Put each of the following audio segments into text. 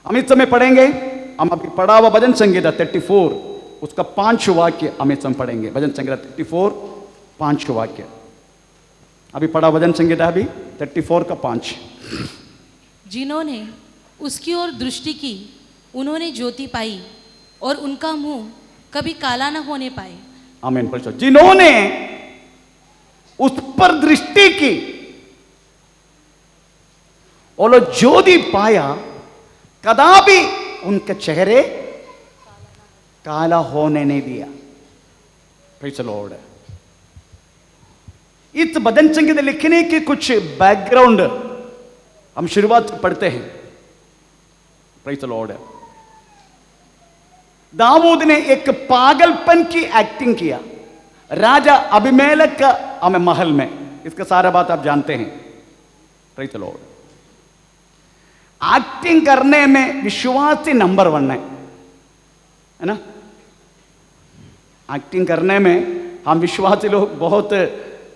हम इस समय पढ़ेंगे, हम अभी पढ़ा हुआ भजन संहिता 34, उसका 5 वाक्य हम इस समय पढ़ेंगे। भजन संहिता 34 5 वाक्य अभी पढ़ा। भजन संहिता अभी 34 का 5। जिन्होंने उसकी ओर दृष्टि की उन्होंने ज्योति पाई और उनका मुंह कभी काला न होने पाए। आमीन। पढ़ो। जिन्होंने उस पर दृष्टि की और ज्योति पाया, कदापि उनके चेहरे काला होने नहीं दिया। Praise the Lord. इस भजन संहिता लिखने के कुछ बैकग्राउंड हम शुरुआत से पढ़ते हैं। Praise the Lord. दाऊद ने एक पागलपन की एक्टिंग किया राजा अबीमेलेक का हमें महल में। इसका सारा बात आप जानते हैं। Praise the Lord. एक्टिंग करने में विश्वासी नंबर 1 है ना। एक्टिंग करने में हम विश्वासी लोग बहुत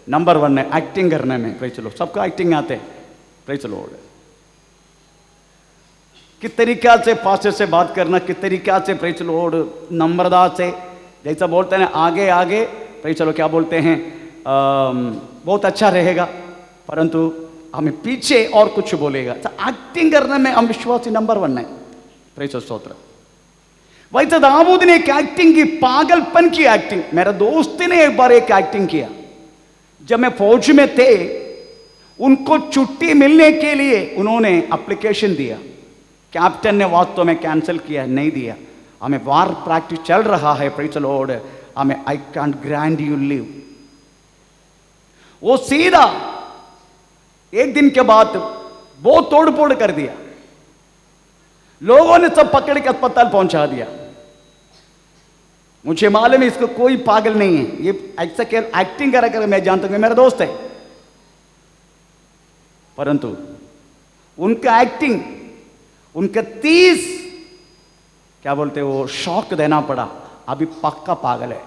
नंबर 1 है एक्टिंग करने में। Praise the Lord. सबको एक्टिंग आते हैं। Praise the Lord. किस तरीका से पास्टर से बात करना, किस तरीका से प्रेज़ द लॉर्ड नम्रता से, जैसा बोलते हैं आगे आगे प्रेज़ द लॉर्ड क्या बोलते हैं, बहुत अच्छा रहेगा, परंतु हमें पीछे और कुछ बोलेगा। तो एक्टिंग करने में हम विश्वासी नंबर 1 है। प्रेज़ द स्तोत्र। वैसे दाऊद ने एक एक्टिंग की, पागलपन की एक्टिंग। मेरा दोस्त ने एक बार एक एक्टिंग किया। जब मैं फौज में थे, उनको छुट्टी मिलने के लिए उन्होंने एप्लीकेशन दिया। कैप्टन ने वास्तव में कैंसिल किया, नहीं दिया। हमें वार प्रैक्टिस चल रहा है। Praise the lord. हमें I can't grant you leave. वो सीधा एक दिन के बाद बहुत तोड़ फोड़ कर दिया। लोगों ने सब पकड़ के अस्पताल पहुंचा दिया। मुझे मालूम है इसको कोई पागल नहीं है, ये ऐसा एक्टिंग करा कर मैं जानता हूं, मेरा दोस्त है। परंतु उनका एक्टिंग, उनका 30 क्या बोलते हैं वो शौक देना पड़ा। अभी पक्का पागल है।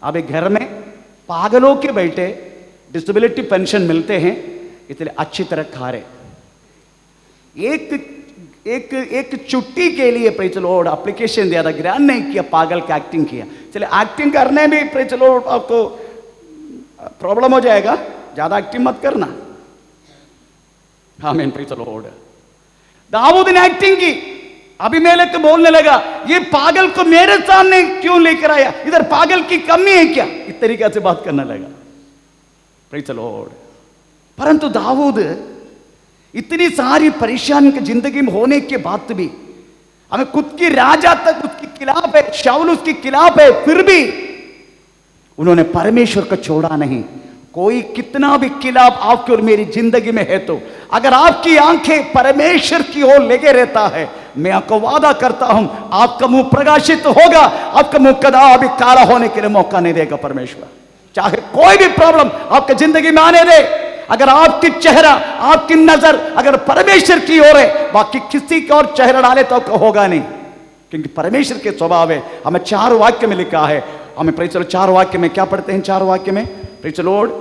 अभी घर में पागलों के बैठे डिसेबिलिटी पेंशन मिलते हैं, इसलिए अच्छी तरह खा रहे। एक छुट्टी के लिए प्रेज़ द लॉर्ड एप्लीकेशन दिया था, ग्रांट नहीं किया, पागल का एक्टिंग किया। चलिए एक्टिंग करने में प्रेज़ द लॉर्ड आपको प्रॉब्लम हो जाएगा, ज्यादा एक्टिंग मत करना। आमीन। Praise the Lord. दाऊद ने एक्टिंग की। अबीमेलेक बोलने लगा, ये पागल को मेरे सामने क्यों लेकर आया, इधर पागल की कमी है क्या, इस तरीके से बात करने लगा। Praise the Lord. परंतु दाऊद इतनी सारी परेशानी की जिंदगी में होने के बाद भी, हमें खुद की राजा तक उसके खिलाफ है, शाऊल उसके खिलाफ है, फिर भी उन्होंने परमेश्वर को छोड़ा नहीं। कोई कितना भी खिलाफ आपकी और मेरी जिंदगी में है, तो अगर आपकी आंखें परमेश्वर की ओर लगे रहता है, मैं आपको वादा करता हूं आपका मुंह प्रकाशित होगा। आपका मुंह कदापि काला होने के लिए मौका नहीं देगा परमेश्वर। चाहे कोई भी प्रॉब्लम आपकी जिंदगी में आने दे, अगर आपकी चेहरा, आपकी नजर अगर परमेश्वर की ओर है, बाकी किसी की ओर चेहरा डाले तो होगा नहीं, क्योंकि परमेश्वर के स्वभाव है। हमें 4 वाक्य में लिखा है। हमें प्रेज़ द लॉर्ड 4 वाक्य में क्या पढ़ते हैं? 4 वाक्य में प्रेज़ द लॉर्ड।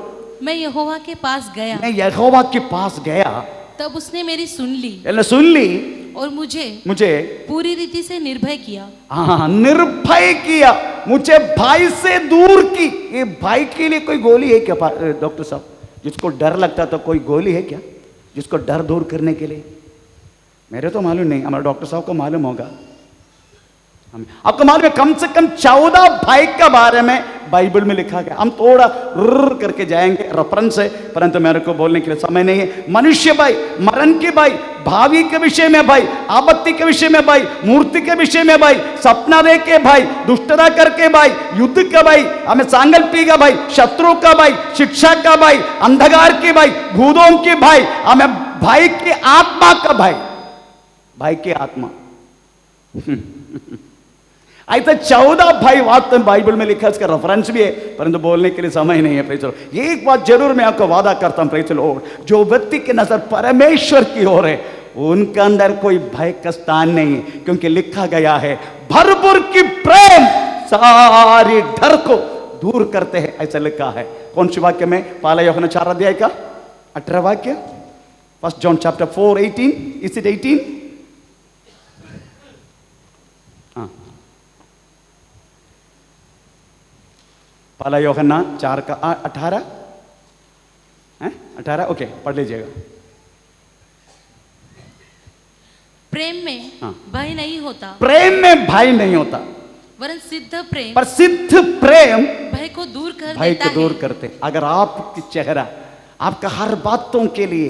मैं यहोवा के पास गया, मैं यहोवा के पास गया, तब उसने मेरी सुन ली और मुझे पूरी रीति से निर्भय किया। हाँ, निर्भय किया, मुझे भय से दूर की। ये भय के लिए कोई गोली है क्या डॉक्टर साहब? जिसको डर लगता तो कोई गोली है क्या जिसको डर दूर करने के लिए? मेरे तो मालूम नहीं, हमारे डॉक्टर साहब को मालूम होगा। आपको मालूम है कम से कम 14 भय के बारे में बाइबल में लिखा गया। हम थोड़ा रुर करके जाएंगे रेफरेंस से, परंतु मेरे को बोलने के लिए समय नहीं है। मनुष्य भय, मरण के भय, भावी के विषय में भय, आपत्ति के विषय में भय, मूर्ति के विषय में भय, सपना देख के भय, दुष्टता करके भय, युद्ध का भय, हमें सांगल्पी का भय, शत्रु का भय, शिक्षा का भय, अंधकार के भय, भूतों के भय, हमें भय की आत्मा का भय, भय की आत्मा। ऐसा 14 भय वास्तव में बाइबल में लिखा है, इसका रेफरेंस भी है, परंतु बोलने के लिए समय नहीं है। Praise the Lord. ये एक बात जरूर मैं आपको वादा करता हूं, प्रेज़ द लॉर्ड, जो व्यक्ति की नजर परमेश्वर की ओर है, उनके अंदर कोई भय का स्थान नहीं है, क्योंकि लिखा गया है भरपूर की प्रेम सारी डर को दूर करते हैं, ऐसा लिखा है। कौन सी वाक्य में? पहला यूहन्ना 4 अध्याय का 18 वाक्य। 1 John chapter 4:18. Is it 18? हाँ, पहला यूहन्ना 4:18 है, 18, ओके, पढ़ लीजिएगा। प्रेम में हाँ। भय नहीं होता, प्रेम में भय नहीं होता, वरन सिद्ध प्रेम पर सिद्ध प्रेम भय को दूर कर भय देता को दूर है। करते। अगर आपकी चेहरा आपका हर बातों के लिए,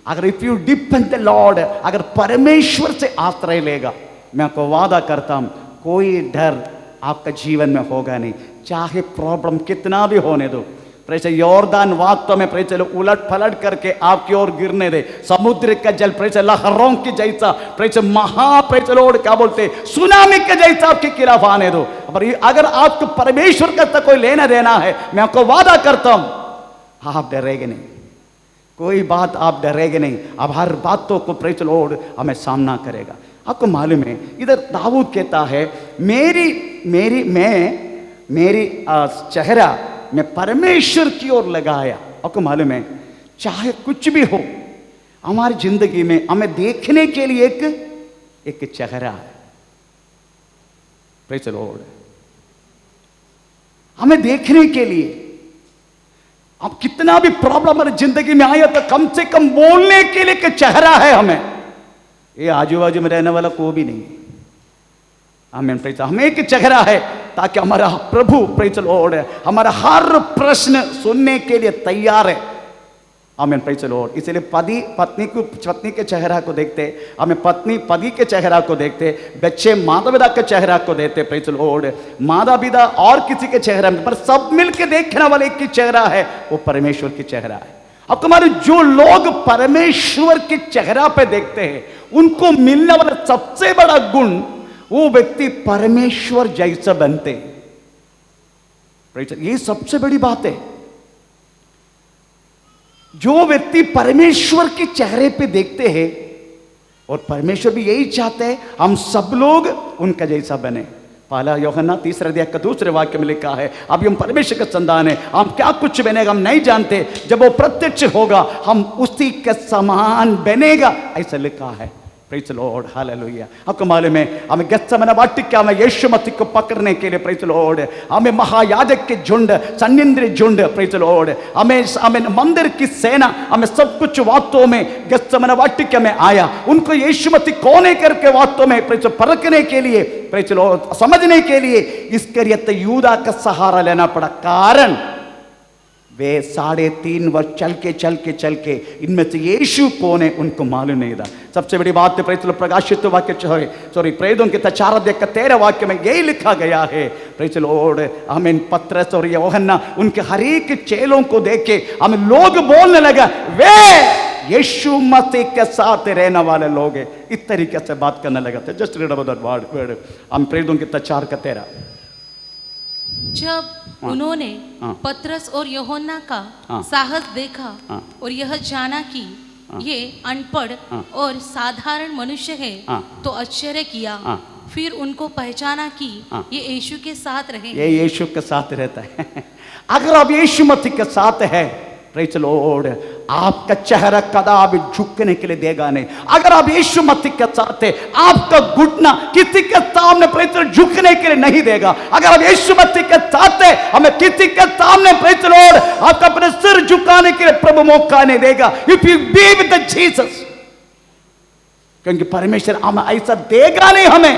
अगर if you depend the Lord, अगर परमेश्वर से आश्रय लेगा, मैं आपको वादा करता हूं कोई डर आपका जीवन में होगा नहीं, चाहे प्रॉब्लम कितना भी होने दो। प्रेस यॉर्दान वास्तव में प्रेस उलट पलट करके आपकी ओर गिरने दे, समुद्र का जल प्रेस लहरों की जैसा प्रेस प्रेस लोड क्या बोलते सुनामी के जैसा आपके खिलाफ आने दो। अगर आपको परमेश्वर का तो कोई लेना देना है, मैं आपको वादा करता हूं आप डरेंगे नहीं, कोई बात आप डरेंगे नहीं। अब हर बातों को प्रेस लोड हमें सामना करेगा। आपको मालूम है इधर दाऊद कहता है मेरी चेहरा मैं परमेश्वर की ओर लगाया। आपको मालूम है चाहे कुछ भी हो हमारी जिंदगी में, हमें देखने के लिए एक चेहरा है। Praise the lord. हमें देखने के लिए, अब कितना भी प्रॉब्लम हमारी जिंदगी में आया तो कम से कम बोलने के लिए एक चेहरा है हमें। ये आजू बाजू में रहने वाला कोई भी नहीं। आमीन। प्रेज़। हमें एक चेहरा है ताकि हमारा प्रभु प्रेज़ द लॉर्ड हमारा हर प्रश्न सुनने के लिए तैयार है। आमीन। Praise the Lord. इसलिए पत्नी के चेहरा को देखते, हमें पति के चेहरा को देखते, बच्चे माता पिता के चेहरा को देखते। Praise the Lord. माता पिता और किसी के चेहरा में, पर सब मिलके देखने वाले एक ही चेहरा है, वो परमेश्वर की चेहरा है। अब तुम्हारे जो लोग परमेश्वर के चेहरा पे देखते हैं उनको मिलने वाला सबसे बड़ा गुण, वो व्यक्ति परमेश्वर जैसा बनते। ये सबसे बड़ी बात है। जो व्यक्ति परमेश्वर के चेहरे पे देखते हैं, और परमेश्वर भी यही चाहते हैं हम सब लोग उनका जैसा बने। पहला यूहन्ना 3 अध्याय का 2 वाक्य में लिखा है, अभी हम परमेश्वर के संतान है, हम क्या कुछ बनेगा हम नहीं जानते, जब वो प्रत्यक्ष होगा हम उसी के समान बनेगा, ऐसा लिखा है। Praise the Lord. हालेलुया। आपको मालूम है हमें गेत्सेमने वाटिका में यीशु मसीह को पकड़ने के लिए, प्रेज़ द लॉर्ड, हमें महायाजक के झुंड, सन्निधिर झुंड, प्रेज़ द लॉर्ड, हमें मंदिर की सेना, हमें सब कुछ वास्तव में गेत्सेमने वाटिका में आया। उनको यीशु मसीह कौन है करके वास्तव में प्रेज़ परखने के लिए, प्रेज़ द लॉर्ड, समझने के लिए इसकरियत यूदा का सहारा लेना पड़ा। कारण वे 3.5 वर्ष चल के इनमें से यीशु कौन है उनको मालूम नहीं था। सबसे बड़ी बात है प्रेज़ प्रकाशित वाक्य प्रेरितों के 4 अध्याय का 13 वाक्य में यही लिखा गया है। Praise Lord. हमें पतरस और यूहन्ना उनके हर एक चेलों को देख के हमें लोग बोलने लगा वे यीशु मसीह के साथ रहने वाले लोग हैं। इस तरीके से बात करने लगा था। Just read about that word. हम प्रेरितों के 4 का 13। जब उन्होंने पतरस और यूहन्ना का साहस देखा और यह जाना कि ये अनपढ़ और साधारण मनुष्य है, तो आश्चर्य किया। फिर उनको पहचाना कि ये यीशु के साथ रहे। ये यीशु के साथ रहता है। अगर आप यीशु मसीह के साथ है, प्रेज़ लॉर्ड, आपका चेहरा कदापि झुकने के लिए देगा नहीं। अगर आप यीशु मसीह के साथ है, आपका घुटना किसी के सामने प्रेज़ झुकने के लिए नहीं देगा। अगर आप यीशु मसीह के साथ है, हमें किसी के सामने प्रेज़ लॉर्ड आपका अपने सिर झुकाने के लिए प्रभु मौका नहीं देगा। If you be with Jesus, क्योंकि परमेश्वर हमें ऐसा देगा नहीं। हमें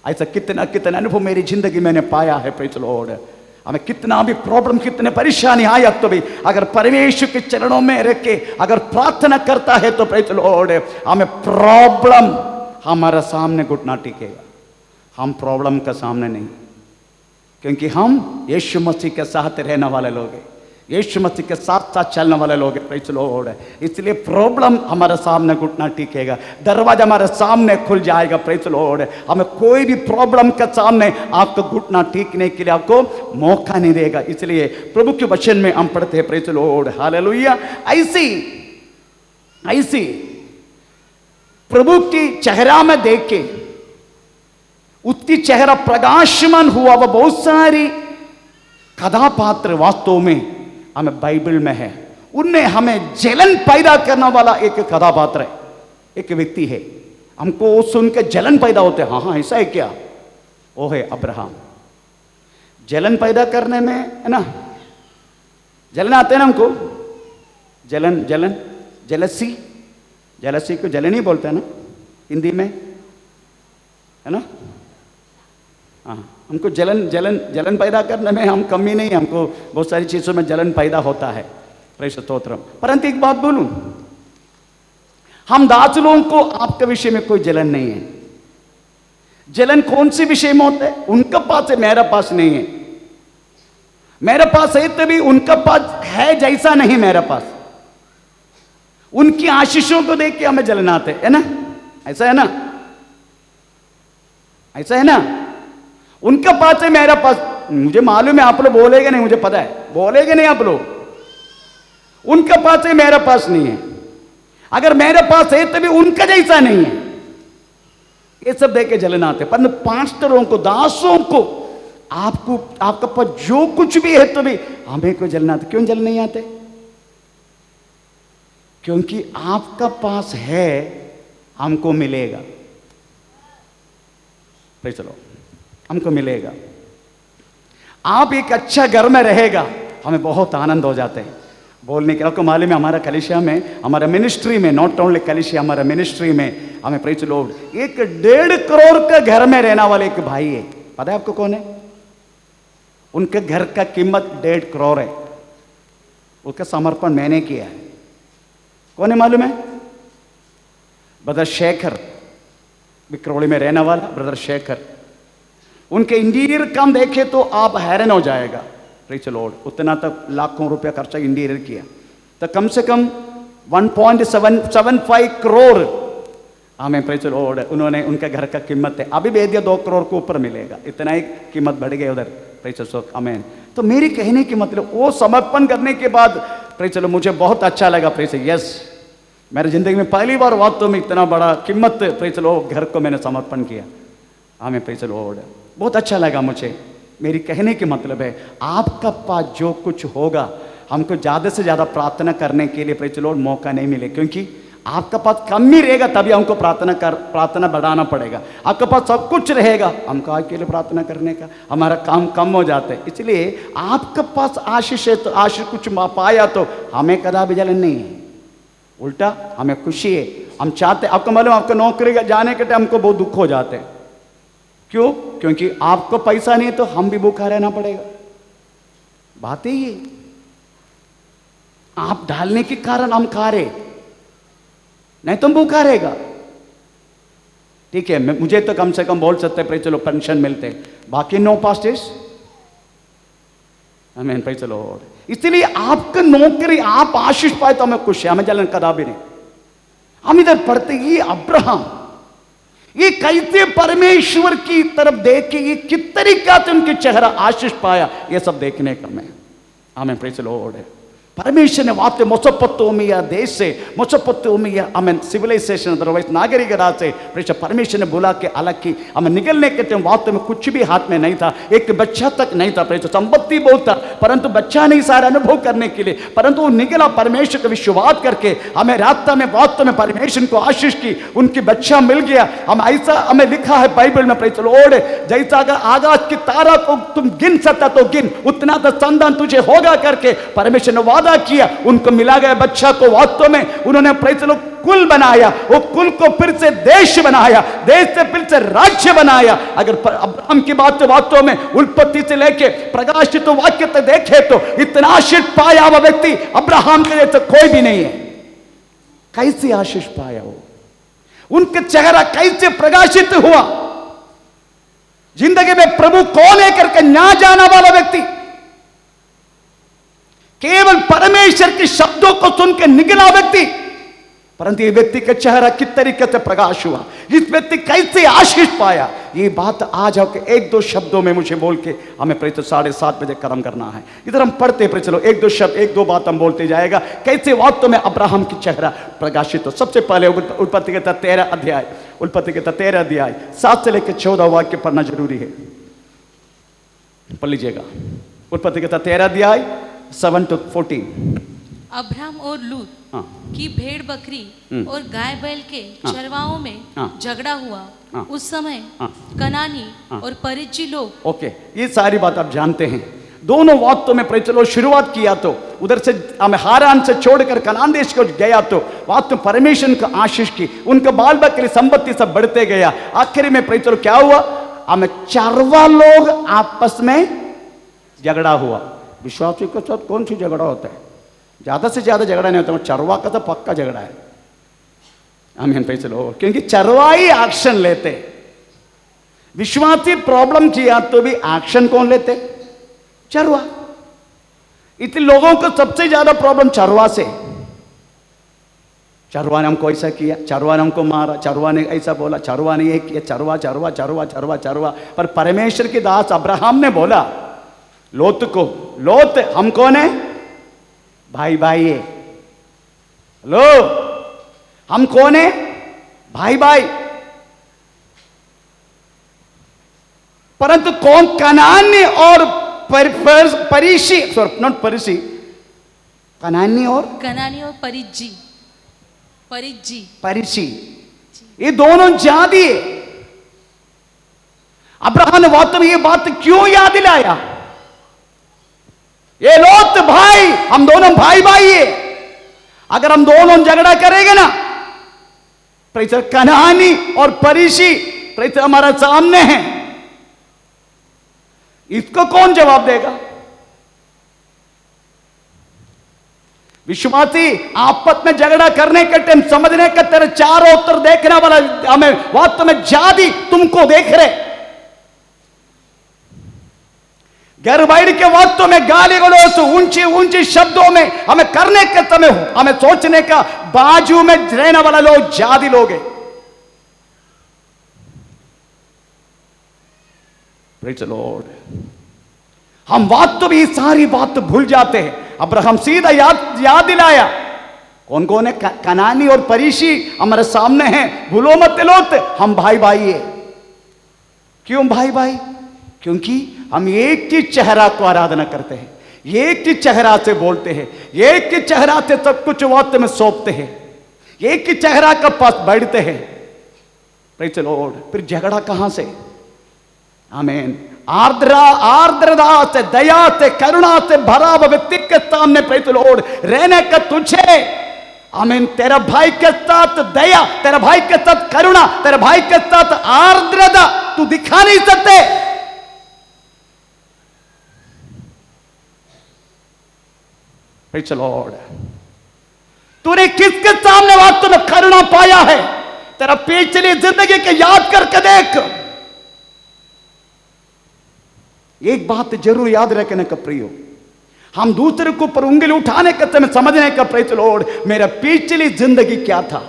ऐसा कितना अनुभव मेरी जिंदगी मैंने पाया है। Praise Lord. हमें कितना भी प्रॉब्लम, कितने परेशानी आया तो भी अगर परमेश्वर के चरणों में रख के अगर प्रार्थना करता है तो प्रेज़ लॉर्ड हमें प्रॉब्लम हमारे सामने घुटना टिकेगा। हम प्रॉब्लम के सामने नहीं, क्योंकि हम यीशु मसीह के साथ रहने वाले लोग हैं, यीशु मसीह के साथ साथ चलने वाले लोग हैं। Praise Lord. इसलिए प्रॉब्लम हमारे सामने घुटना टिकेगा, दरवाजा हमारे सामने खुल जाएगा। Praise Lord. हमें कोई भी प्रॉब्लम के सामने आपको घुटना टिकने के लिए आपको मौका नहीं देगा। इसलिए प्रभु के वचन में हम पढ़ते हैं, प्रेज़ लॉर्ड, हालेलुया। ऐसी प्रभु की चेहरा में देख के उसकी चेहरा प्रकाशमान हुआ। वह बहुत सारी कथापात्र वास्तव में हमें बाइबल में है। उनने हमें जलन पैदा करने वाला एक कथापात्र है, एक व्यक्ति है। हमको वो सुन के जलन पैदा होते हैं, हाँ हाँ ऐसा है क्या? वो है अब्राहम। जलन पैदा करने में है ना, जलन आते हैं ना हमको, जलन जलन जलसी, जलसी को जलन ही बोलते हैं ना हिंदी में, है ना। हाँ, हमको जलन जलन जलन पैदा करने में हम कमी नहीं, हमको बहुत सारी चीज़ों में जलन पैदा होता है। प्रेष स्तोत्रम। परंतु एक बात बोलूं, हम दास लोगों को आपके विषय में कोई जलन नहीं है। जलन कौन सी विषय में होता है? उनका पास है, मेरा पास नहीं है। मेरे पास है तो भी उनका पास है जैसा नहीं मेरा पास। उनकी आशीषों को देख के हमें जलन आते है ना, ऐसा है ना, ऐसा है ना। उनका पास है, मेरा पास, मुझे मालूम है आप लोग बोलेगे नहीं, मुझे पता है बोलेगे नहीं आप लोग। उनका पास है, मेरा पास नहीं है। अगर मेरे पास है तो भी उनका जैसा नहीं है। ये सब देख के जलन आते। पर पास्टरों को, दासों को, आपको आपका पास जो कुछ भी है तो भी हमें कोई जलन आते। क्यों जलन नहीं आते? क्योंकि आपका पास है, हमको मिलेगा। चलो, हमको मिलेगा। आप एक अच्छा घर में रहेगा, हमें बहुत आनंद हो जाते हैं बोलने के। आपको मालूम है हमारा कलिसिया में, हमारा मिनिस्ट्री में, नॉट ओनली कलिसिया, हमारा मिनिस्ट्री में हमें प्रेज लॉर्ड 1.5 करोड़ का घर में रहने वाले एक भाई है। पता है आपको कौन है? उनके घर का कीमत 1.5 करोड़ है। उसका समर्पण मैंने किया है। कौन है मालूम है? ब्रदर शेखर, विक्रोली में रहने वाला ब्रदर शेखर। उनके इंटीरियर काम देखे तो आप हैरान हो जाएगा। प्रेज लॉर्ड, उतना तक लाखों रुपया खर्चा इंटीरियर किया, तो कम से कम 1.75 करोड़ हमें प्रेज लॉर्ड उन्होंने, उनके घर का कीमत है। अभी भेज दिया 2 करोड़ के ऊपर मिलेगा, इतना ही कीमत बढ़ गई उधर। प्रेज लॉर्ड, आमीन। तो मेरी कहने की मतलब, वो समर्पण करने के बाद प्रेज लॉर्ड मुझे बहुत अच्छा लगा। प्रेज यस, मेरी जिंदगी में पहली बार वास्तव में इतना बड़ा कीमत प्रेज लॉर्ड घर को मैंने समर्पण किया। हमें प्रेज लॉर्ड बहुत अच्छा लगा मुझे। मेरी कहने की मतलब है, आपका पास जो कुछ होगा, हमको ज़्यादा से ज़्यादा प्रार्थना करने के लिए प्रेज लॉर्ड मौका नहीं मिले, क्योंकि आपका पास कम ही रहेगा तभी हमको प्रार्थना बढ़ाना पड़ेगा। आपके पास सब कुछ रहेगा, हमको आपके लिए प्रार्थना करने का हमारा काम कम हो जाता है। इसलिए आपके पास आशीष है तो आशीष कुछ पाया तो हमें कदापि जलन नहीं है, उल्टा हमें खुशी है। हम चाहते, आपको मालूम, आपको नौकरी जाने के टाइम हमको बहुत दुख हो जाते हैं। क्यों? क्योंकि आपको पैसा नहीं तो हम भी भूखा रहना पड़ेगा। बात ही ये, आप डालने के कारण हम खा रहे, नहीं तो भूखा रहेगा। ठीक है, मुझे तो कम से कम बोल सकते हैं, चलो पेंशन मिलते, बाकी नो पास्टेज। हमें भाई चलो, इसलिए आपका नौकरी, आप आशीष पाए तो हमें खुश है, हमें जलन कदापि नहीं। हम इधर पढ़ते, ये अब्राहम, ये कैसे परमेश्वर की तरफ देख के, ये किस तरीका से उनके चेहरा आशीष पाया, ये सब देखने का मैं हमें प्रेज लॉर्ड है। परमेश्वर ने वाते मोसोपोटामिया देश से, मोसोपोटामिया हमें सिविलाइजेशन अदरवाइज नागरिक राज से प्रेज परमेश्वर ने बुला के अलग की। हमें निकलने के टाइम वास्तव में कुछ भी हाथ में नहीं था, एक बच्चा तक नहीं था। प्रेज संपत्ति बहुत था, परंतु बच्चा नहीं सारा अनुभव करने के लिए, परंतु वो निकला परमेश्वर का विश्वास करके। हमें रास्ता में वास्तव में परमेश्वर को आशीष की, उनकी बच्चा मिल गया। हम ऐसा, हमें लिखा है बाइबल में प्रेज लॉर्ड, जैसा अगर आकाश की तारा को तुम गिन सकता तो गिन, उतना तो संतान तुझे होगा करके परमेश्वर ने वादा किया। उनको मिला गया बच्चा को, वास्तव में उन्होंने प्रेज लॉर्ड कुल बनाया, वो कुल को फिर से देश बनाया, देश से फिर से राज्य बनाया। अगर अब्राहम की बात वास्तव में उत्पत्ति से लेके प्रकाशित वाक्य तक देखे तो इतना आशीष पाया हुआ व्यक्ति अब्राहम के जैसे कोई भी नहीं है। कैसे आशीष पाया वो, उनका चेहरा कैसे प्रकाशित हुआ। जिंदगी में प्रभु कौन है करके ना जाना वाला व्यक्ति, केवल परमेश्वर के शब्दों को सुनकर निकला व्यक्ति, परंतु ये व्यक्ति का चेहरा किस तरीके से प्रकाश हुआ, इस व्यक्ति कैसे आशीष पाया, ये बात आज आपके 1-2 शब्दों में मुझे बोल के हमें प्रेरित 7:30 बजे कर्म करना है। इधर हम पढ़ते प्रेरित, चलो 1-2 शब्द, 1-2 बात हम बोलते जाएगा कैसे वास्तव में अब्राहम की चेहरा प्रकाशित हो। सबसे पहले उत्पत्ति के 13 अध्याय, उत्पत्ति के 13 अध्याय 7 से लेकर 14 वाक्य पढ़ना जरूरी है, पढ़ लीजिएगा। उत्पत्ति के 13 अध्याय 7 to 14। अब्राहम और लूत हाँ की भेड़ बकरी और गाय बैल के चरवाहों में हाँ। झगड़ा हुआ। हाँ। उस समय हाँ। कनानी हाँ। और परिज्जी लोग ओके, ये सारी बात आप जानते हैं। दोनों वास्तव में प्रेरित लोग शुरुआत किया तो उधर से हमें हारान से छोड़कर कनान देश को गया तो वास्तव परमेश्वर को आशीष की, उनका बाल बकरी संपत्ति सब बढ़ते गया। आखिर में प्रेरित लोग क्या हुआ, हमें चरवा लोग आपस में झगड़ा हुआ। विश्वासियों के साथ कौन सी झगड़ा होता है, ज्यादा से ज्यादा झगड़ा नहीं होता, चरवा का तो पक्का झगड़ा है। आमीन प्रेरित लोग, क्योंकि चरवा ही एक्शन लेते। विश्वासी प्रॉब्लम किया तो भी एक्शन कौन लेते, चरवा। इतने लोगों को सबसे ज्यादा प्रॉब्लम चरवा से। चरवा ने हमको ऐसा किया, चरवा ने हमको मारा, चरवा ने ऐसा बोला, चरवा ने ये किया, चरवा चरवा चरवा चरवा चरवा। पर परमेश्वर के दास अब्राहम ने बोला लोत को, लोत हम कौन है, भाई भाई है। लो हम कौन है, भाई भाई। परंतु कौन, कनानी और परिशी, सॉरी नॉट परिशी, कनानी और परिज्जी, परिशी, ये दोनों जाति है। अब्राहम ने वास्तव में ये बात क्यों याद दिलाया, ये लोत भाई, हम दोनों भाई भाई है। अगर हम दोनों झगड़ा करेंगे ना, प्रेरित कनानी और परिशी प्रेरित हमारे सामने हैं, इसको कौन जवाब देगा। विश्वासी आपस में झगड़ा करने के टाइम समझने का तेरे चारों उत्तर देखने वाला हमें वास्तव में जाति तुमको देख रहे। घर बैठ के वास्तव में गाली गलौज ऊंचे ऊंचे शब्दों में हमें करने के समय हमें सोचने का बाजू में रहने वाला लोग जाति लोग हैं। Praise the Lord. हम वास्तव में ये सारी बात भूल जाते हैं। अब्राहम सीधा याद दिलाया कौन कौन है, कनानी और परिशी हमारे सामने हैं, भूलो मत लोत, हम भाई भाई है। क्यों भाई भाई, क्योंकि हम एक ही चेहरा को आराधना करते हैं, एक ही चेहरा से बोलते हैं, एक ही चेहरा से सब कुछ वास्तव में सौंपते हैं, एक ही चेहरा का पास बैठते हैं। Praise the Lord. फिर झगड़ा कहां से, आमीन। आर्द्रता से, दया से, करुणा से भरा हुआ व्यक्ति के सामने प्रेरित लोड रहने का तुझे, आमीन, तेरा भाई के साथ दया, तेरा भाई के साथ करुणा, तेरा भाई के साथ आर्द्रता तू दिखा नहीं सकते। प्रेरित लॉर्ड, तूने किसके सामने वास्तव में करुणा पाया है, तेरा पिछली जिंदगी के याद करके देख। एक बात जरूर याद रखने का प्रियो, हम दूसरे के ऊपर उंगली उठाने के समय समझने का प्रेरित लॉर्ड मेरा पिछली जिंदगी क्या था।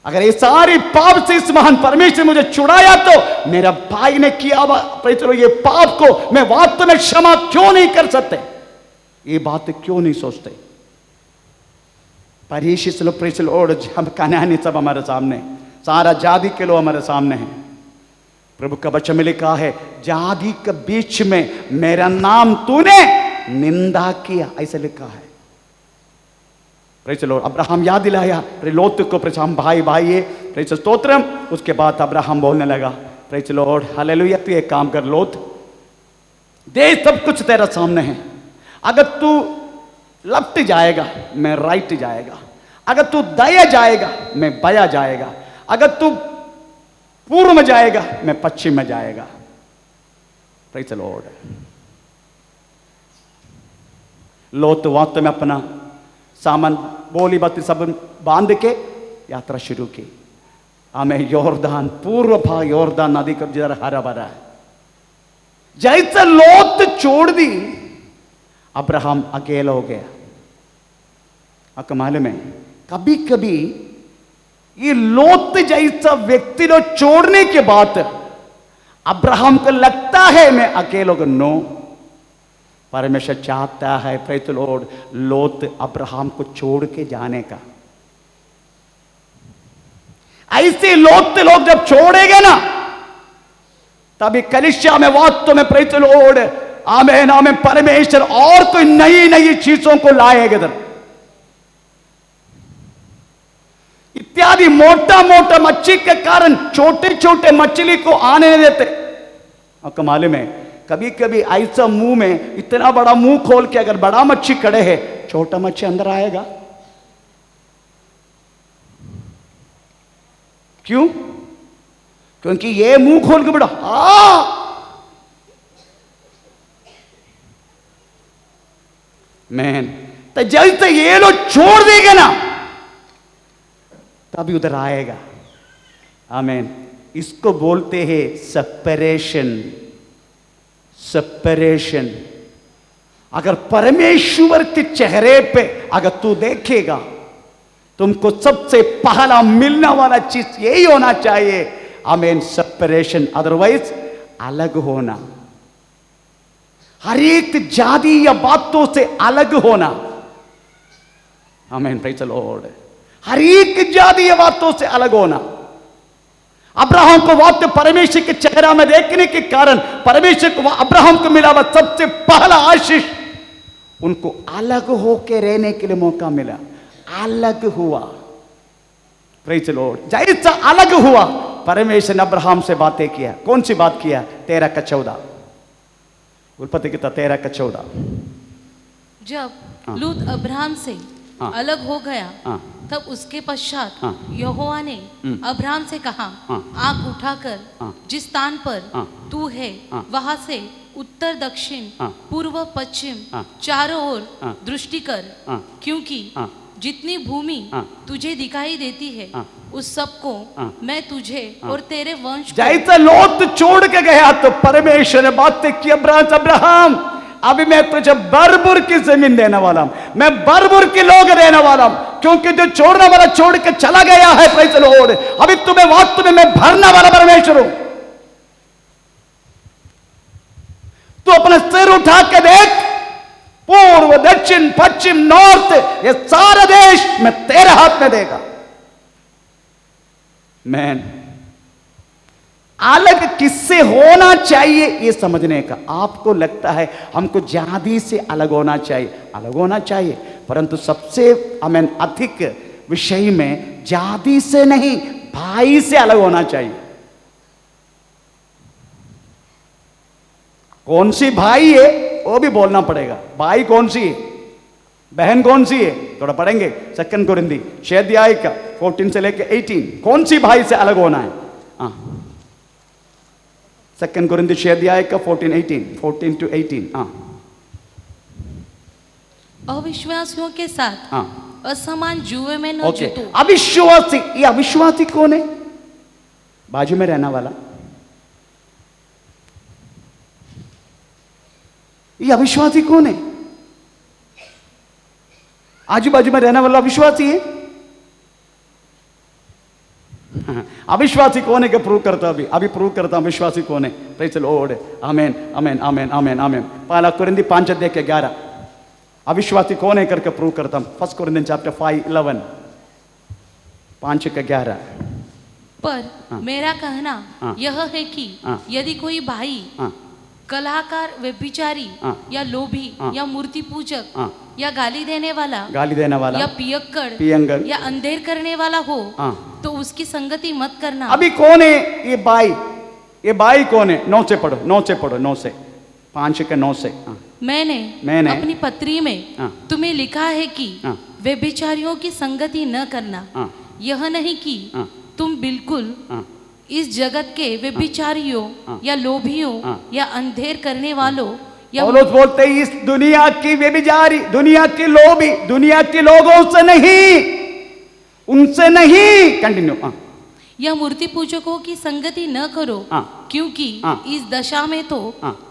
अगर ये सारी पाप से इस महान परमेश्वर मुझे छुड़ाया तो मेरा भाई ने किया प्रेरित लॉर्ड ये पाप को मैं वास्तव में क्षमा क्यों नहीं कर सकते, ये बात क्यों नहीं सोचते। परिशिष्ट लोग प्रेरित लॉर्ड, हम कनानी सब हमारे सामने, सारा जाति के लोग हमारे सामने हैं। प्रभु का वचन में लिखा है जाति के बीच में मेरा नाम तूने निंदा किया, ऐसे लिखा है। प्रेरित लॉर्ड, अब्राहम याद दिलाया लोत को, प्रेरित हम भाई भाई है, प्रेरित स्तोत्रम। उसके बाद अब्राहम बोलने लगा प्रेरित लॉर्ड हालेलुया, तू एक काम कर लोत, दे सब कुछ तेरा सामने है। अगर तू लेफ्ट जाएगा मैं राइट जाएगा, अगर तू दाया जाएगा मैं बाया जाएगा, अगर तू पूर्व में जाएगा मैं पश्चिम में जाएगा। Praise the Lord. लोत वास्तव में अपना सामान बोली बात सब बांध के यात्रा शुरू की। हमें योरदान, पूर्व भाग योरदान नदी का जिधर हरा भरा है, जैसे लोत छोड़ दी अब्राहम अकेला हो गया। आपको मालूम है कभी कभी ये लोत जैसा व्यक्ति को छोड़ने के बाद अब्राहम को लगता है मैं अकेला को, नो, परमेश्वर चाहता है प्रेज़ द लॉर्ड लोत अब्राहम को छोड़ के जाने का। ऐसे लोत जब छोड़ेंगे ना तभी कलीसिया में वास्तव में प्रेज़ द लॉर्ड आमेन आमेन, परमेश्वर और कोई नई नई चीजों को लाएगा इधर। इत्यादि मोटा मोटा मच्छी के कारण छोटे छोटे मछली को आने नहीं देते। आपको मालूम है कभी कभी ऐसा मुंह में इतना बड़ा मुंह खोल के अगर बड़ा मच्छी खड़े है, छोटा मच्छी अंदर आएगा? क्यों? क्योंकि ये मुंह खोल के बड़ा मैन, तो जैसे ये लोग छोड़ देंगे ना तभी उधर आएगा। आमीन। इसको बोलते हैं सेपरेशन। सेपरेशन। अगर परमेश्वर के चेहरे पे अगर तू देखेगा, तुमको सबसे पहला मिलने वाला चीज यही होना चाहिए, आमीन, सेपरेशन। अदरवाइज अलग होना, हर एक जाति या बातों से अलग होना। आमीन, प्रेज़ द लॉर्ड। हर एक जाति या बातों से अलग होना। अब्राहम को वाक्य परमेश्वर के चेहरा में देखने के कारण परमेश्वर को अब्राहम को मिला हुआ सबसे पहला आशीष, उनको अलग होके रहने के लिए मौका मिला। अलग हुआ, प्रेज़ द लॉर्ड। जैसा अलग हुआ, परमेश्वर ने अब्राहम से बातें किया। कौन सी बात किया? 13:14, उत्पत्ति किताब 13:14। जब लूत अब्राहम से अलग हो गया, तब उसके पश्चात यहोवा ने अब्राहम से कहा, आंख उठाकर जिस स्थान पर तू है वहां से उत्तर दक्षिण पूर्व पश्चिम चारों ओर दृष्टि कर, क्योंकि जितनी भूमि तुझे दिखाई देती है उस सबको मैं तुझे और तेरे वंश को। जैसे लोत छोड़ के गया तो परमेश्वर ने बातें की अब्राहम, अभी मैं तुझे बरबुर की जमीन देने वाला हूं, मैं बरबुर के लोग देने वाला हूं, क्योंकि जो छोड़ने वाला छोड़ के चला गया है, प्रेज़ द लॉर्ड, अभी तुम्हें वास्तव में मैं भरने वाला परमेश्वर हूं। तू अपना सिर उठा के देख, पूर्व दक्षिण पश्चिम नॉर्थ, ये सारा देश मैं तेरे हाथ में देगा। मैन, अलग किससे होना चाहिए ये समझने का। आपको लगता है हमको जाति से अलग होना चाहिए, अलग होना चाहिए, परंतु सबसे आमीन अधिक विषय में जाति से नहीं, भाई से अलग होना चाहिए। कौन सी भाई है वो भी बोलना पड़ेगा। भाई कौन सी है, बहन कौन सी है, थोड़ा पढ़ेंगे 2 कुरिन्थी 6 अध्याय का 14 से लेकर 18। कौन सी भाई से अलग होना है? 2 कुरिन्थी 6 अध्याय का 14 to 18। अविश्वासियों के साथ असमान जुए में न जुटो। अविश्वासी, ये अविश्वासी कौन है? बाजू में रहना वाला, ये अविश्वासी कौन है? आजू बाजू में रहने वाला अविश्वासी है। अविश्वासी कौन है कि प्रूव करता, अभी प्रूव करता हूं विश्वासी कौन है। Praise the Lord. आमीन आमीन आमीन आमीन आमीन। पहला कुरिन्थी 5:11 अविश्वासी कौन है करके प्रूव करता हूं। 1 कुरिन्थी चैप्टर 5:11 5:11। पर मेरा कहना यह है कि यदि कोई भाई कलाकार, व्यभिचारी या लोभी या मूर्ति पूजक या गाली देने वाला या पियक्कड़ या अंधेर करने वाला हो तो उसकी संगति मत करना। अभी कौन है ये भाई? ये भाई कौन है? 9 से पढ़ो, 9 से पढ़ो, 9 से 5:9 से। मैंने अपनी पत्री में तुम्हें लिखा है कि व्यभिचारियों की संगति न करना। यह नहीं कि तुम बिल्कुल इस जगत के व्यभिचारियों या लोभियों या अंधेर करने वालों या पौलुस बोलते हैं इस दुनिया की व्यभिचारी, दुनिया की लोभी, दुनिया के लोगों से नहीं, उनसे नहीं। कंटिन्यू। या मूर्ति पूजकों की संगति न करो, क्योंकि इस दशा में तो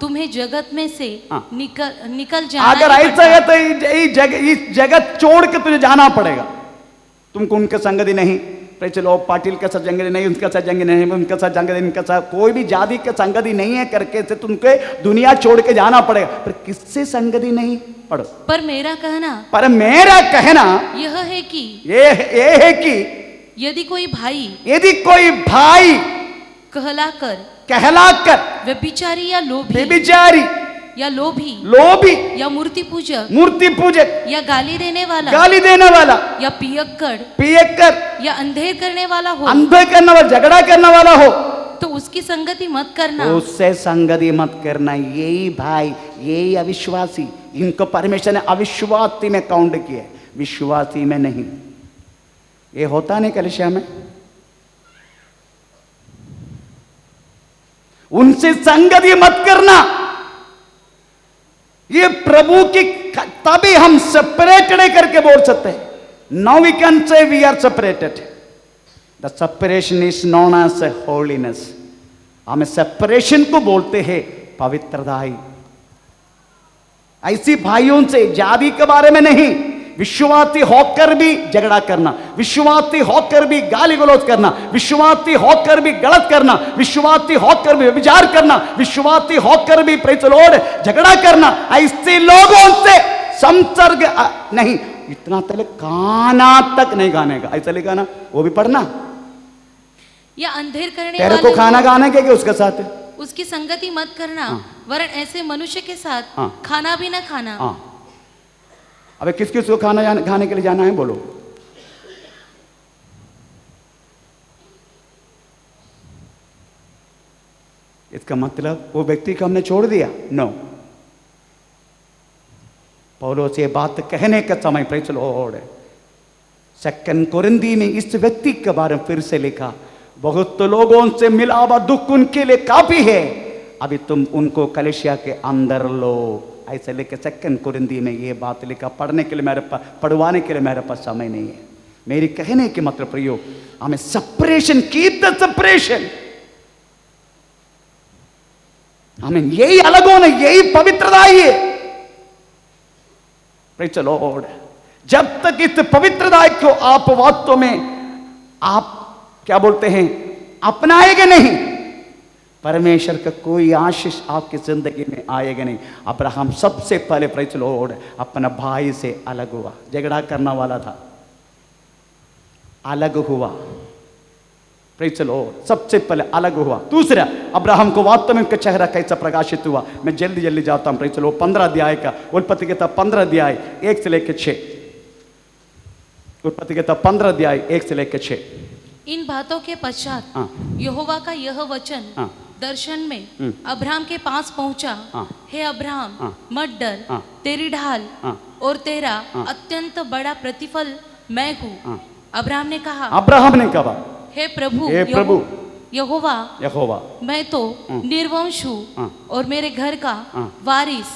तुम्हें जगत में से निकल जाना। अगर ऐसा है तो इस जगत छोड़ के तुझे जाना पड़ेगा। तुमको उनके संगति नहीं, चलो पाटिल के साथ जंगली नहीं, उनके साथ जंगली नहीं, उनके साथ जंगली, इनके साथ कोई भी जाति के संगति नहीं है करके से तुमको दुनिया छोड़ के जाना पड़ेगा। पर किससे संगति नहीं? पढ़ो। पर मेरा कहना यह है कि यदि कोई भाई कहलाकर व्यभिचारी या लोभी, या लोभी लोभी, या मूर्ति पूजक मूर्ति पूजक, या गाली देने वाला गाली देने वाला, या पियक्कड़ पियक्कर, या अंधेर करने वाला हो अंधे करने वाला, झगड़ा करने वाला हो, तो उसकी संगति मत करना। उससे संगति मत करना। यही भाई, यही अविश्वासी, इनको परमेश्वर ने अविश्वासी में काउंट किया, विश्वासी में नहीं। ये होता नहीं कलीसिया में। उनसे संगति मत करना। ये प्रभु की, तभी हम सेपरेटेड करके बोल सकते हैं। Now we can say we are separated. The separation is known as holiness. हमें सेपरेशन को बोलते हैं पवित्रताई। ऐसी भाइयों से, जाति के बारे में नहीं, विश्वासी होकर भी झगड़ा करना, विश्वासी होकर भी गाली गलौज करना, विश्वासी होकर भी गलत करना, विश्वासी होकर भी व्यभिचार करना, विश्वासी होकर भी प्रेज़ द लॉर्ड झगड़ा करना, ऐसे लोगों से संसर्ग नहीं। इतना तले काना तक नहीं गाने का, ऐसा लिखा ना, वो भी पढ़ना। या अंधेर करने तेरे वाले को खाना गाने के उसके साथ उसकी संगति मत करना, वरन ऐसे मनुष्य के साथ हाँ। खाना भी न खाना। हाँ, अबे किस किस को खाने के लिए जाना है बोलो। इसका मतलब वो व्यक्ति को हमने छोड़ दिया? नो। पौलुस ये बात कहने का समय प्रेज़ द लॉर्ड 2 कोरिन्थी में इस व्यक्ति के बारे में फिर से लिखा, बहुत लोगों से मिला हुआ दुख उनके लिए काफी है, अभी तुम उनको कलीसिया के अंदर लो। ऐसे लेके 2 कोरिन्थी में ये बात लिखा। पढ़ने के लिए मेरे पास, पढ़वाने के लिए मेरे पास समय नहीं है। मेरी कहने के मतलब प्रियो, हमें सेपरेशन, कीप द सेपरेशन। हमें यही अलग होना, यही पवित्रता है। Praise the Lord. जब तक इस पवित्रता को आप वास्तव में आप क्या बोलते हैं अपनाएंगे नहीं, परमेश्वर का कोई आशीष आपकी जिंदगी में आएगा नहीं। अब्राहम सबसे पहले प्रेज़ द लॉर्ड अपना भाई से अलग हुआ, झगड़ा करने वाला था, अलग हुआ। प्रेज़ द लॉर्ड, सबसे पहले अलग हुआ। दूसरा, अब्राहम को वास्तव में उनका चेहरा कैसा प्रकाशित हुआ। मैं जल्दी जल्दी जाता हूं। प्रेज़ द लॉर्ड 15 अध्याय का, उत्पत्ति के 15 अध्याय 1 से लेकर 6। उत्पत्ति के 15 अध्याय 1 से लेकर 6। इन बातों के पश्चात यहोवा का यह वचन दर्शन में अब्राहम के पास पहुंचा, हे अब्राहम मत डर, तेरी ढाल और तेरा अत्यंत बड़ा प्रतिफल मैं हूँ। अब्राहम ने कहा, हे प्रभु यहोवा, मैं तो निर्वंश हूँ और मेरे घर का वारिस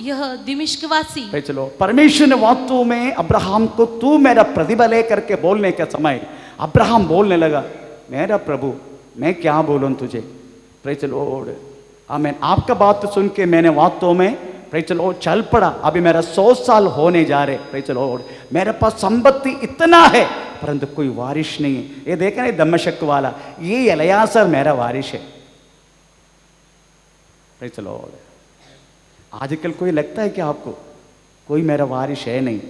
यह दिमिश्कवासी। चलो, परमेश्वर ने वास्तव में अब्राहम को तू मेरा प्रतिफल लेकर के बोलने के समय अब्राहम बोलने लगा, मेरा प्रभु मैं क्या बोलूं तुझे। प्रेज़ द लॉर्ड, आमीन। आपका बात सुन के मैंने वास्तव में प्रेज़ द लॉर्ड चल पड़ा। अभी मेरा 100 साल होने जा रहे। प्रेज़ द लॉर्ड, मेरे पास संपत्ति इतना है परंतु कोई वारिश नहीं है। ये देखा नहीं दमिश्क वाला, ये एलियासर मेरा वारिश है। Praise the Lord. आजकल कोई लगता है कि आपको कोई मेरा वारिश है नहीं।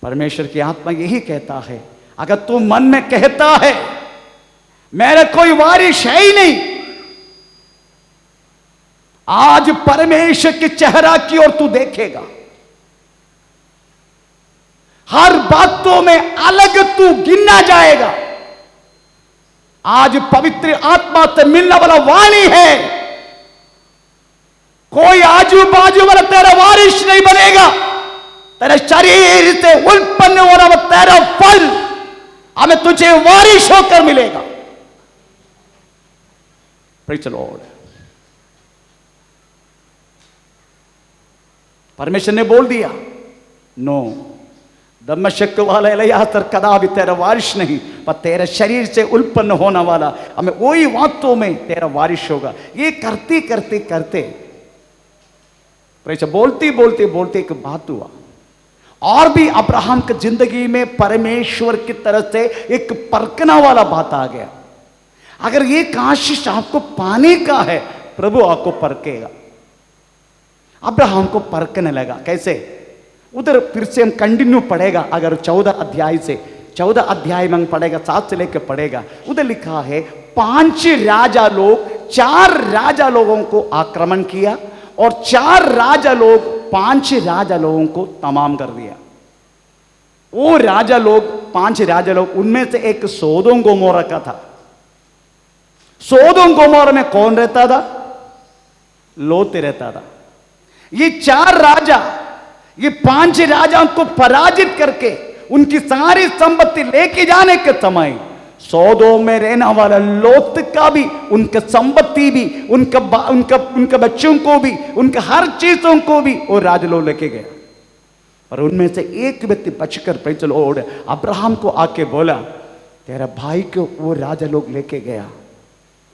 परमेश्वर की आत्मा यही कहता है, अगर तू मन में कहता है मेरा कोई वारिश है ही नहीं, आज परमेश्वर के चेहरा की ओर तू देखेगा। हर बातों में अलग तू गिना जाएगा। आज पवित्र आत्मा से मिलने वाला वाणी है, कोई आजू बाजू वाला तेरा वारिश नहीं बनेगा। तेरे शरीर से उत्पन्न हो रहा तेरा फल हमें तुझे वारिश होकर मिलेगा। Praise the Lord. परमेश्वर ने बोल दिया, नो, दमिश्क वाला एलियासर कदा भी तेरा वारिश नहीं, पर तेरे शरीर से उत्पन्न होने वाला हमें वही वास्तव में तेरा वारिश होगा। ये करते करते करते बोलते बोलते बोलते एक बात हुआ, और भी अब्राहम की जिंदगी में परमेश्वर की तरफ से एक परखना वाला बात आ गया। अगर ये आशीष आपको पाने का है, प्रभु आपको परखेगा। अब्राहम को परखने लगा। कैसे? उधर फिर से हम कंटिन्यू पढ़ेगा। अगर 14 अध्याय से 14 अध्याय में पढ़ेगा, 7 से लेकर पढ़ेगा, उधर लिखा है 5 राजा लोग 4 राजा लोगों को आक्रमण किया और 4 राजा लोग 5 राजा लोगों को तमाम कर दिया। वो राजा लोग 5 राजा लोग, उनमें से एक सोदोम गोमोरा का था। सोदोम गोमोरा में कौन रहता था? लोत रहता था। ये 4 राजा, ये 5 राजाओं को पराजित करके उनकी सारी संपत्ति लेके जाने के समय सोदोम में रहने वाला लोत का भी, उनका संपत्ति भी, उनका बच्चों को भी, उनका हर चीजों को भी वो राजा लोग लेके गया। और उनमें से एक व्यक्ति बचकर प्रेज़ द लॉर्ड अब्राहम को आके बोला, तेरा भाई को वो राजा लोग लेके गया।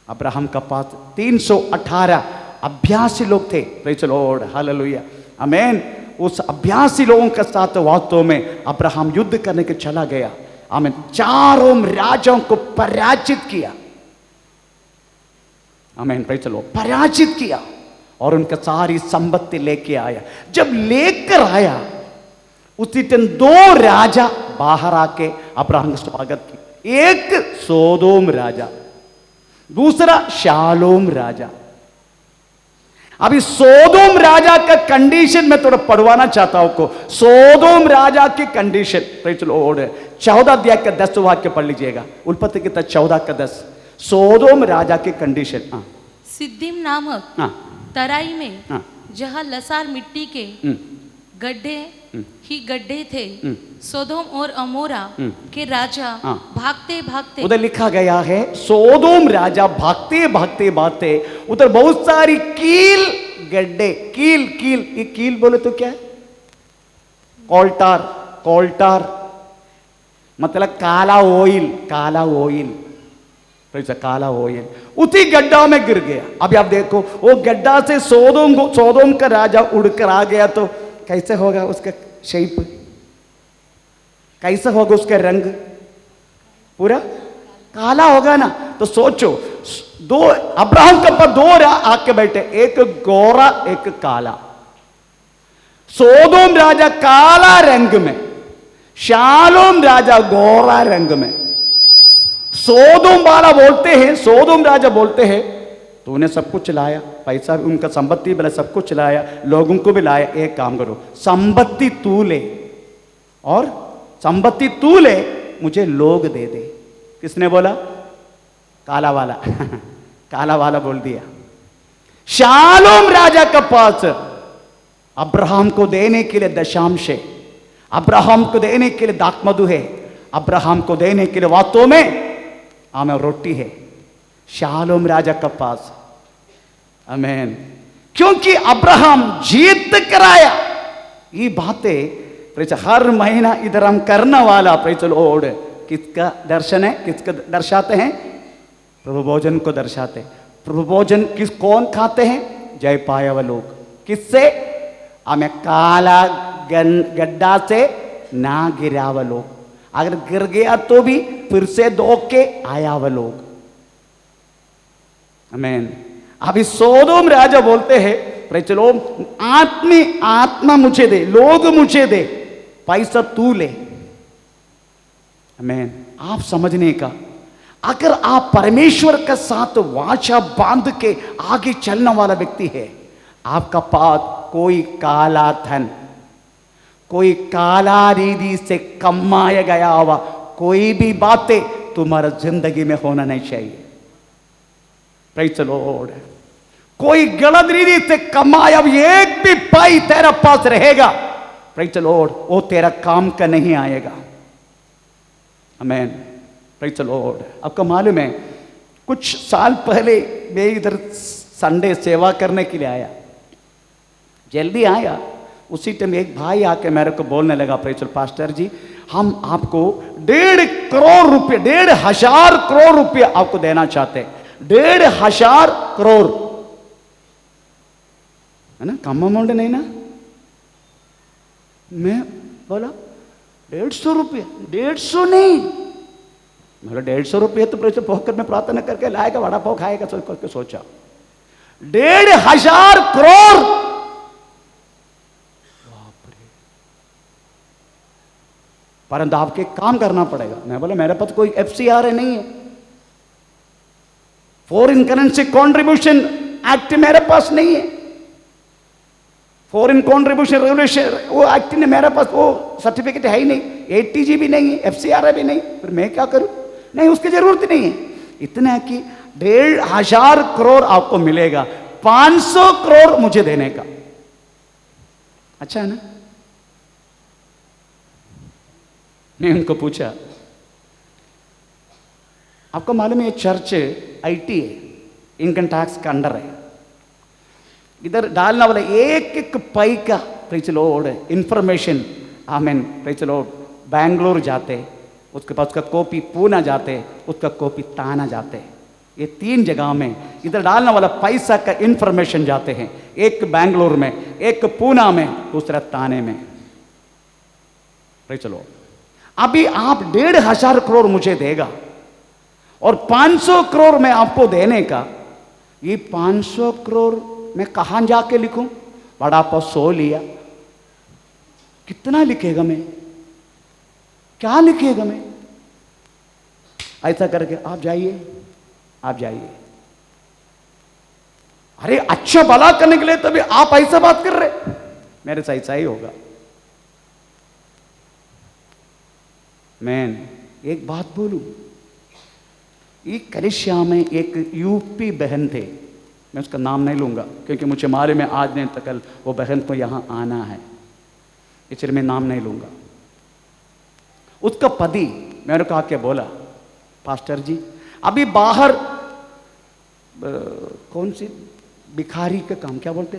अब्राहम का पास 318 अभ्यासी लोग थे। प्रेज़ द लॉर्ड, हालेलुया, आमीन। उस अभ्यासी लोगों के साथ वास्तव में अब्राहम युद्ध करने के चला गया। आमीन। 4 राजाओं को पराजित किया। आमीन, प्रेज़ द लॉर्ड, पराजित किया और उनका सारी संपत्ति लेके आया। जब लेकर आया उसी दिन 2 राजा बाहर आके अब्राहम का स्वागत किया। एक सोदोम राजा, दूसरा शालोम राजा। अभी सोदोम राजा का कंडीशन मैं थोड़ा पढ़वाना चाहता हूं को। सोदोम राजा की कंडीशन, प्रेज़ द लॉर्ड, 14 अध्याय का 10 वाक्य पढ़ लीजिएगा। उत्पत्ति की 14 का 10। सोदोम राजा की कंडीशन। सिद्दीम नामक तराई में जहां लसार मिट्टी के गड्ढे ही गड्ढे थे, सोदोम और अमोरा के राजा भागते भागते, उधर लिखा गया है सोदोम राजा भागते भागते भागते, उधर बहुत सारी कील गड्ढे, कील कील, ये कील बोले तो क्या है? कोल्टार, कोल्टार मतलब काला ऑयल, काला ऑयल, काला ऑयल उसी गड्ढा में गिर गया। अभी आप देखो, वो गड्ढा से सोदोम का राजा उड़कर आ गया तो कैसे होगा उसका शेप, कैसे होगा उसका रंग? पूरा काला होगा ना। तो सोचो, 2 अब्राहम के पास 2 आके बैठे, एक गोरा एक काला। सोदोम राजा काला रंग में, शालोम राजा गोरा रंग में। सोदोम वाला बोलते हैं, सोदोम राजा बोलते हैं, तूने सब कुछ लाया, पैसा भी, उनका संपत्ति भी सब कुछ लाया, लोगों को भी लाया। एक काम करो, संपत्ति तू ले और संपत्ति तू ले, मुझे लोग दे दे। किसने बोला? काला वाला काला वाला बोल दिया। शालोम राजा के पास अब्राहम को देने के लिए दशांश है, अब्राहम को देने के लिए दाखमधु है, अब्राहम को देने के लिए वास्तव में आमें रोटी है शालोम राजा के पास। आमीन। क्योंकि अब्राहम जीत कराया। ये बातें हर महीना इधर हम करने वाला प्रेज़ द लॉर्ड किसका दर्शन है? किसका दर्शाते हैं? प्रभु भोजन को दर्शाते हैं। प्रभु भोजन कौन खाते हैं? जय पाया हुआ लोग। किससे? हमें काला गड्ढा से ना गिरा हुआ लोग, अगर गिर गया तो भी फिर से धो के आया हुआ लोग। आमीन। अभी सोदोम राजा बोलते हैं, प्रेज़ द लॉर्ड, आत्मा मुझे दे, लोग मुझे दे, पैसा तू ले। आमीन। आप समझने का, अगर आप परमेश्वर के साथ वाचा बांध के आगे चलने वाला व्यक्ति है, आपका पास कोई काला धन, कोई काला रीति से कमाया गया हुआ कोई भी बातें तुम्हारा जिंदगी में होना नहीं चाहिए। Praise the Lord. कोई गलत रीति से कमाया एक भी पाई तेरा पास रहेगा, प्रेज़ द लॉर्ड, वो तेरा काम का नहीं आएगा। आमीन। Praise the Lord. आपको मालूम है, कुछ साल पहले मैं इधर संडे सेवा करने के लिए आया, जल्दी आया। उसी टाइम एक भाई आके मेरे को बोलने लगा, प्रेज़ द लॉर्ड, पास्टर जी हम आपको 1.5 करोड़ रुपये, 1,500 करोड़ रुपये आपको देना चाहते हैं। 1,500 करोड़ है ना, कम अमाउंट नहीं ना। मैं बोला 150 रुपये, 150 नहीं, बोला 150 रुपये तो प्रेषर पोकर में प्रार्थना करके लाएगा, वड़ा पाव खाएगा, सोच करके सोचा 1,500 करोड़। परंतु आपके काम करना पड़ेगा। मैं बोला मेरे पास कोई FCRA नहीं है, फॉरेन करेंसी कंट्रीब्यूशन एक्ट मेरे पास नहीं है, फॉरेन कंट्रीब्यूशन रेगुलेशन वो एक्ट ने मेरे पास वो सर्टिफिकेट है ही नहीं, एटीजी भी नहीं है, एफसीआर भी नहीं, फिर मैं क्या करूं? नहीं, उसकी जरूरत नहीं है। इतना है कि 1,500 करोड़ आपको मिलेगा, 500 करोड़ मुझे देने का। अच्छा है ना? मैं उनको पूछा, आपको मालूम है ये चर्च आईटी है, इनकम टैक्स का अंडर है, इधर डालने वाला एक एक पाई का प्रेज लॉर्ड इंफॉर्मेशन, आमीन, प्रेज लॉर्ड, बैंगलोर जाते, उसके पास उसका कॉपी पूना जाते, उसका कॉपी ताना जाते, ये 3 जगह में इधर डालने वाला पैसा का इंफॉर्मेशन जाते हैं, एक बैंगलोर में, एक पूना में, दूसरा ताने में। प्रेज लॉर्ड, अभी आप 1,500 करोड़ मुझे देगा और 500 करोड़ मैं आपको देने का, ये 500 करोड़ मैं कहां जाके लिखूं? बड़ा पा 100 लिया, कितना लिखेगा मैं? क्या लिखेगा मैं? ऐसा करके आप जाइए, आप जाइए। अरे अच्छा भला करने के लिए तभी आप ऐसा बात कर रहे, मेरे से ऐसा ही होगा। मैं एक बात बोलूं, एक कलिसिया में एक यूपी बहन थे, मैं उसका नाम नहीं लूंगा क्योंकि मुझे मालूम है आज नहीं तो कल वो बहन को यहां आना है, इसलिए मैं नाम नहीं लूंगा। उसका पति मेरे को आके बोला, पास्टर जी अभी बाहर कौन सी भिखारी का काम, क्या बोलते,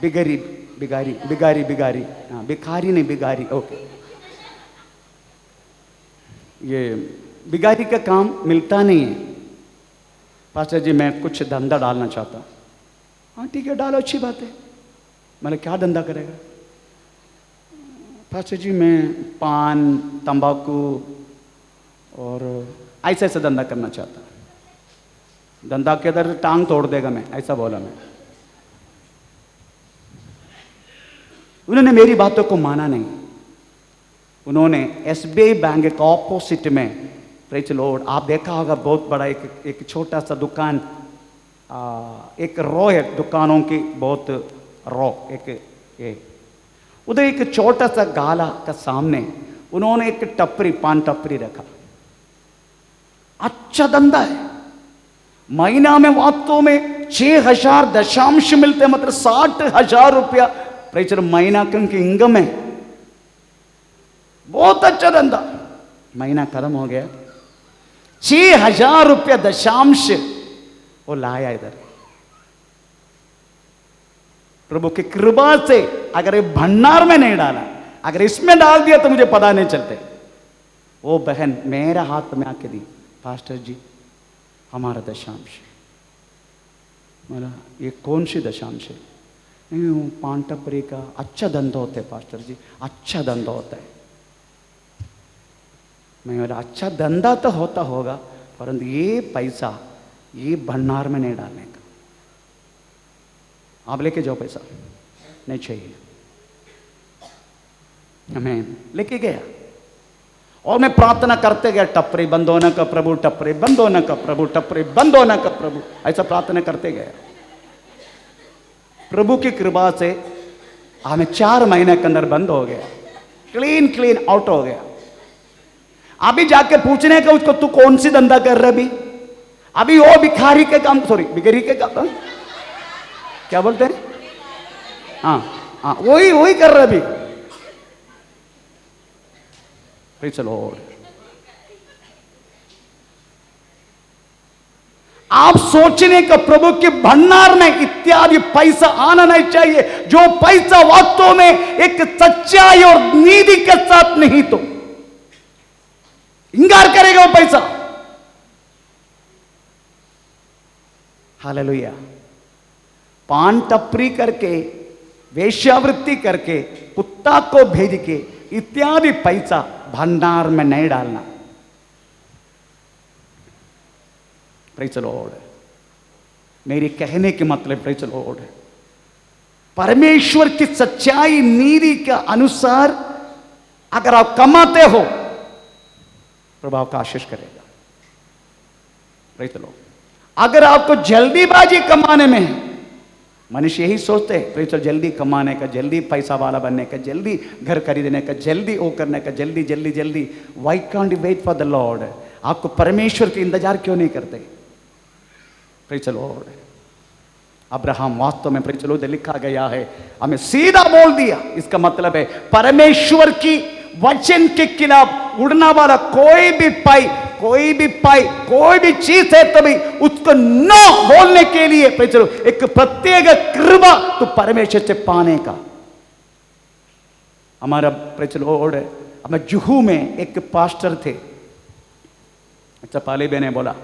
बिगारी बिगारी बिगारी बिगारी, हाँ भिखारी नहीं बिगारी, ओके, ये बिगारी का काम मिलता नहीं है। पास्टर जी मैं कुछ धंधा डालना चाहता हूँ। हाँ ठीक है, डालो, अच्छी बात है। मैंने क्या धंधा करेगा? पास्टर जी मैं पान, तंबाकू और ऐसा ऐसा धंधा करना चाहता हूँ। धंधा के अंदर टांग तोड़ देगा मैं, ऐसा बोला मैं। उन्होंने मेरी बातों को माना नहीं। उन्होंने एसबीआई बैंक के ऑपोजिट में, प्रेज लॉर्ड, आप देखा होगा बहुत बड़ा एक छोटा सा दुकान, एक रो है दुकानों की, बहुत रो एक उधर एक छोटा सा गाला का सामने उन्होंने एक टपरी, पान टपरी रखा। अच्छा धंधा है, महीना में वास्तव में 6,000 दशांश मिलते, मतलब 60,000 रुपया प्रेज महीना का उनकी इनकम है। बहुत अच्छा धंधा। महीना खत्म हो गया, 6,000 रुपया दशांश वो लाया इधर। प्रभु की कृपा से अगर ये भंडार में नहीं डाला, अगर इसमें डाल दिया तो मुझे पता नहीं चलते। वो बहन मेरा हाथ में आके दी, पास्टर जी हमारा दशांश। मेरा ये कौन सी दशांश है? नहीं वो पान टपरी का अच्छा धंधा होता है पास्टर जी, अच्छा धंधा होता है। मेरा अच्छा धंधा तो होता होगा, परंतु ये पैसा ये भंडार में नहीं डालने का। आप लेके जाओ, पैसा नहीं चाहिए। मैं लेके गया और मैं प्रार्थना करते गया, टपरी बंद होने का प्रभु, टपरी बंद होने का प्रभु, टपरी बंद होने का प्रभु, ऐसा प्रार्थना करते गया। प्रभु की कृपा से हमें 4 महीने के अंदर बंद हो गया, क्लीन आउट हो गया। अभी जाके पूछने का उसको, तू कौन सी धंधा कर रहा अभी? अभी वो भिखारी के काम, सॉरी भिखारी के काम, क्या बोलते हैं? हाँ वही कर रहा अभी। Praise the Lord. आप सोचने का प्रभु के भंडार में इत्यादि पैसा आना नहीं चाहिए, जो पैसा वास्तव में एक सच्चाई और नीति के साथ नहीं तो इंकार करेगा वो पैसा। हालेलुया। पान टपरी करके, वेश्यावृत्ति करके, कुत्ता को भेज के इत्यादि पैसा भंडार में नहीं डालना। Praise the Lord. मेरी कहने के मतलब प्रेज़ द लॉर्ड, परमेश्वर की सच्चाई नीति के अनुसार अगर आप कमाते हो, प्रभु आपका आशीष करेगा। Praise the Lord. अगर आपको जल्दीबाजी कमाने में है, मनुष्य यही सोचते हैं प्रेज़ द लॉर्ड, जल्दी कमाने का, जल्दी पैसा वाला बनने का, जल्दी घर खरीदने का, जल्दी वो करने का, जल्दी जल्दी जल्दी। Why can't you wait for the Lord? आपको परमेश्वर के इंतजार क्यों नहीं करते? Praise the Lord. अब्राहम वास्तव में प्रेज़ द लॉर्ड लिखा गया है, हमें सीधा बोल दिया। इसका मतलब है परमेश्वर की वचन के खिलाफ उड़ना वाला कोई भी चीज है तो भी उसको नो बोलने के लिए प्रेज़ द लॉर्ड एक प्रत्येक कृपा तो परमेश्वर से पाने का। हमारा प्रेज़ द लॉर्ड, हमें जुहू में एक पास्टर थे। अच्छा, पाले ने बोला,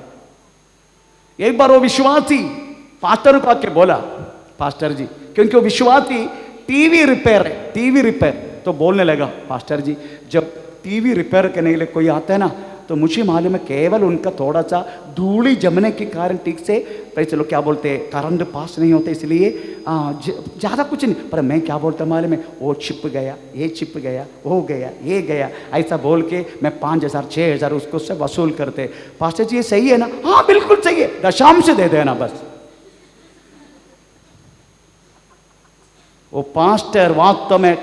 एक बार वो विश्वासी पास्टर को आके बोला, पास्टर जी, क्योंकि वो विश्वासी टीवी रिपेयर तो बोलने लगा, पास्टर जी जब टीवी रिपेयर करने के लिए कोई आता है ना, तो मुझे मालूम है केवल उनका थोड़ा सा धूली जमने के कारण ठीक से चलो क्या बोलते हैं करंट पास नहीं होते, इसलिए ज़्यादा कुछ नहीं। पर मैं क्या बोलता मालूम है, वो छिप गया, ये छिप गया, वो गया, ये गया, ऐसा बोल के मैं 5,000 6,000 उसको से वसूल करते। पास्टर जी ये सही है ना? हाँ बिल्कुल सही है, दशांश दे देना बस। वो पास्टर वास्तव में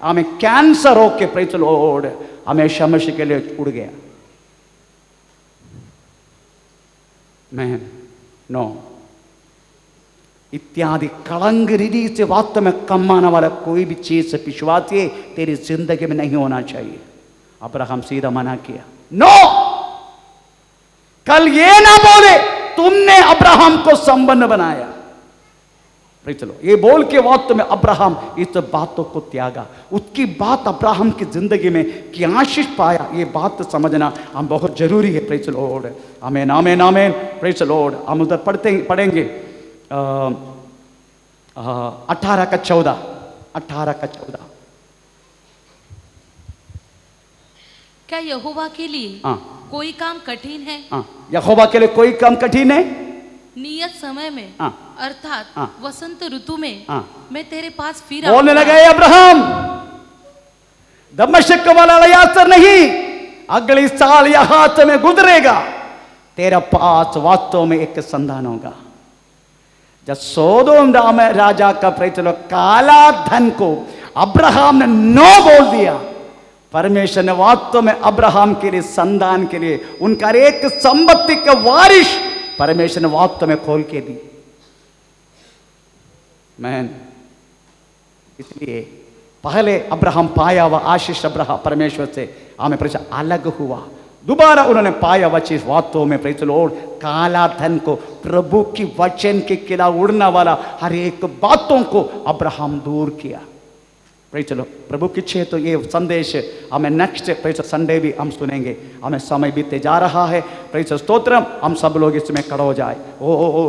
हमें कैंसर होके प्रेज़ द लॉर्ड हमेशा हमेशा के लिए उड़ गया। मैं नो इत्यादि कलंक रीति से वास्तव में कमाने वाला कोई भी चीज विश्वासी तेरी जिंदगी में नहीं होना चाहिए। अब्राहम सीधा मना किया, नो, कल ये ना बोले तुमने अब्राहम को संबंध बनाया। चलो ये बोल के वास्तव में अब्राहम इस बातों को त्यागा। उसकी बात अब्राहम की जिंदगी में क्या आशीष पाया, ये बात समझना हम बहुत जरूरी है। प्रेज़ द लॉर्ड, आमीन आमीन आमीन। Praise the Lord. हम उधर पढ़ेंगे 18 का 14। क्या यहोवा के लिए कोई काम कठिन है? यहोवा के लिए कोई काम कठिन है? नियत समय में अर्थात वसंत ऋतु में मैं तेरे पास फिर बोलने लगे अब्राहम, दमिश्क वाला यात्रा नहीं, अगले साल यहां से मैं गुजरेगा, तेरा पास वास्तव में एक संधान होगा। जब सोदोम राजा का प्रेज़ द लॉर्ड काला धन को अब्राहम ने नो बोल दिया, परमेश्वर ने वास्तव में अब्राहम के लिए संधान के लिए उनका एक संपत्ति का वारिश परमेश्वर ने वास्तव में खोल के दी। मैन इसलिए पहले अब्राहम पाया हुआ आशीष अब्राहम परमेश्वर से हमें प्रेषण अलग हुआ, दोबारा उन्होंने पाया हुआ चीज वास्तव में प्रेज़ द लॉर्ड काला धन को, प्रभु की वचन के खिलाफ उड़ने वाला हर एक बातों को अब्राहम दूर किया। चलो प्रभु की इच्छा तो ये संदेश हमें नेक्स्ट संडे भी हम सुनेंगे। हमें समय बीते जा रहा है। स्तोत्रम, हम सब लोग इसमें खड़े हो जाए। ओ